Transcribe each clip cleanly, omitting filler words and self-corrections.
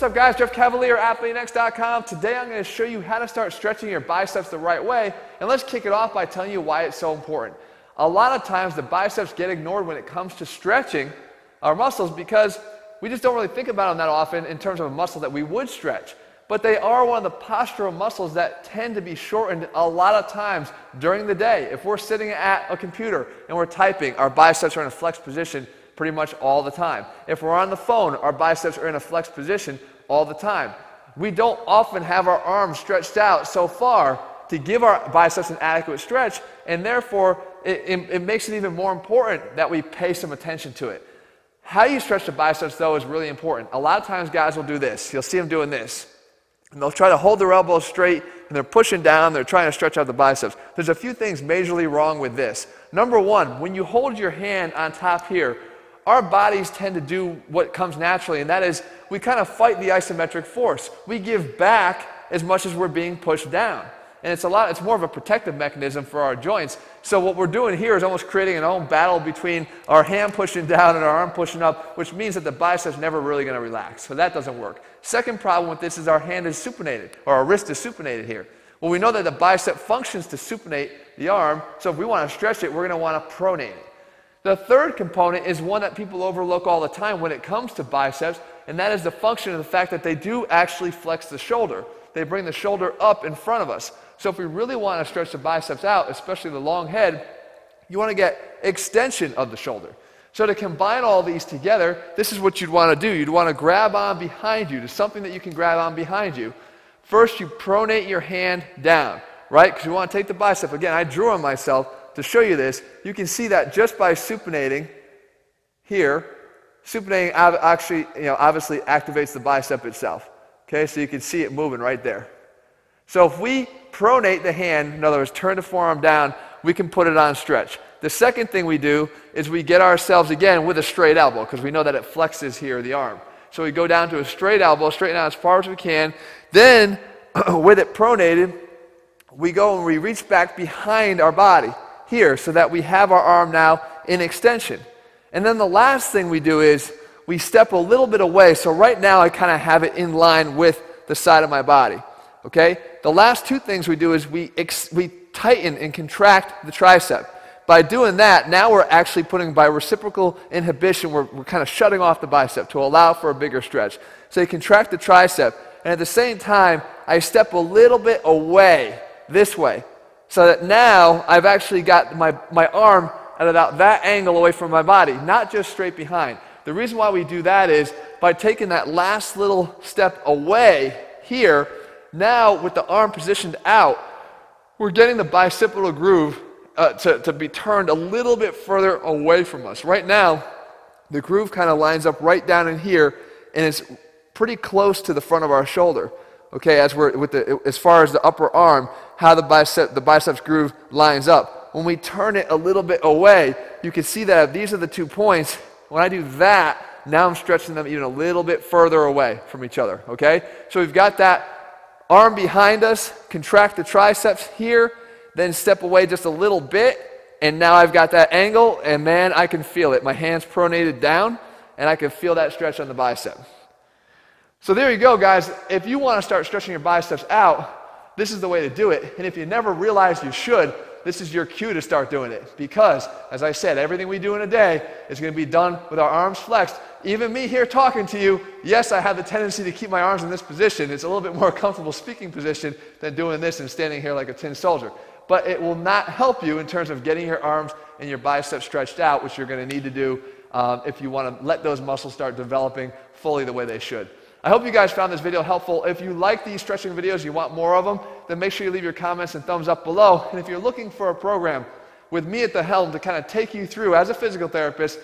What's up guys, Jeff Cavalier, ATHLEAN-X.com. Today I'm going to show you how to start stretching your biceps the right way, and let's kick it off by telling you why it's so important. A lot of times the biceps get ignored when it comes to stretching our muscles because we just don't really think about them that often in terms of a muscle that we would stretch. But they are one of the postural muscles that tend to be shortened a lot of times during the day. If we're sitting at a computer and we're typing, our biceps are in a flexed position pretty much all the time. If we're on the phone, our biceps are in a flexed position all the time. We don't often have our arms stretched out so far to give our biceps an adequate stretch, and therefore it makes it even more important that we pay some attention to it. How you stretch the biceps though is really important. A lot of times guys will do this. You'll see them doing this. And they'll try to hold their elbows straight and they're pushing down, they're trying to stretch out the biceps. There's a few things majorly wrong with this. Number one, when you hold your hand on top here, our bodies tend to do what comes naturally, and that is we kind of fight the isometric force. We give back as much as we're being pushed down. And it's more of a protective mechanism for our joints. So what we're doing here is almost creating an own battle between our hand pushing down and our arm pushing up, which means that the bicep's never really going to relax. So that doesn't work. Second problem with this is our hand is supinated, or our wrist is supinated here. Well, we know that the bicep functions to supinate the arm, so if we want to stretch it, we're going to want to pronate it. The third component is one that people overlook all the time when it comes to biceps, and that is the function of the fact that they do actually flex the shoulder. They bring the shoulder up in front of us. So if we really want to stretch the biceps out, especially the long head, you want to get extension of the shoulder. So to combine all these together, this is what you'd want to do. You'd want to grab on behind you to something that you can grab on behind you. First, you pronate your hand down, right? Because you want to take the bicep. Again, I drew on myself to show you this. You can see that just by supinating here, supinating actually, obviously activates the bicep itself. Okay, so you can see it moving right there. So if we pronate the hand, in other words, turn the forearm down, we can put it on stretch. The second thing we do is we get ourselves, again, with a straight elbow, because we know that it flexes here, the arm. So we go down to a straight elbow, straighten out as far as we can. Then, with it pronated, we go and we reach back behind our body here so that we have our arm now in extension. And then the last thing we do is we step a little bit away. So right now I kind of have it in line with the side of my body. Okay? The last two things we do is we tighten and contract the tricep. By doing that, now we're actually putting, by reciprocal inhibition, we're kind of shutting off the bicep to allow for a bigger stretch. So you contract the tricep, and at the same time, I step a little bit away this way, so that now I've actually got my arm at about that angle away from my body, not just straight behind. The reason why we do that is by taking that last little step away here, now with the arm positioned out, we're getting the bicipital groove to be turned a little bit further away from us. Right now, the groove kind of lines up right down in here, and it's pretty close to the front of our shoulder. Okay, as far as the upper arm, how the biceps groove lines up. When we turn it a little bit away, you can see that if these are the 2 points, when I do that, now I'm stretching them even a little bit further away from each other. Okay, so we've got that arm behind us, contract the triceps here, then step away just a little bit, and now I've got that angle, and man, I can feel it. My hand's pronated down, and I can feel that stretch on the bicep. So there you go, guys. If you want to start stretching your biceps out, this is the way to do it. And if you never realized you should, this is your cue to start doing it. Because, as I said, everything we do in a day is going to be done with our arms flexed. Even me here talking to you, yes, I have the tendency to keep my arms in this position. It's a little bit more comfortable speaking position than doing this and standing here like a tin soldier. But it will not help you in terms of getting your arms and your biceps stretched out, which you're going to need to do if you want to let those muscles start developing fully the way they should. I hope you guys found this video helpful. If you like these stretching videos, you want more of them, then make sure you leave your comments and thumbs up below. And if you're looking for a program with me at the helm to kind of take you through as a physical therapist,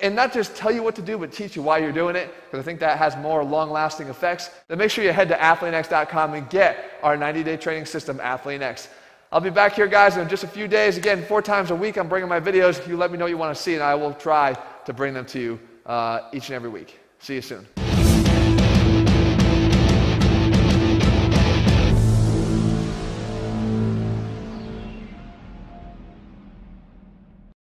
and not just tell you what to do, but teach you why you're doing it, because I think that has more long-lasting effects, then make sure you head to ATHLEAN-X.com and get our 90-day training system, ATHLEAN-X. I'll be back here, guys, in just a few days. Again, 4 times a week, I'm bringing my videos. You let me know what you want to see, and I will try to bring them to you each and every week. See you soon.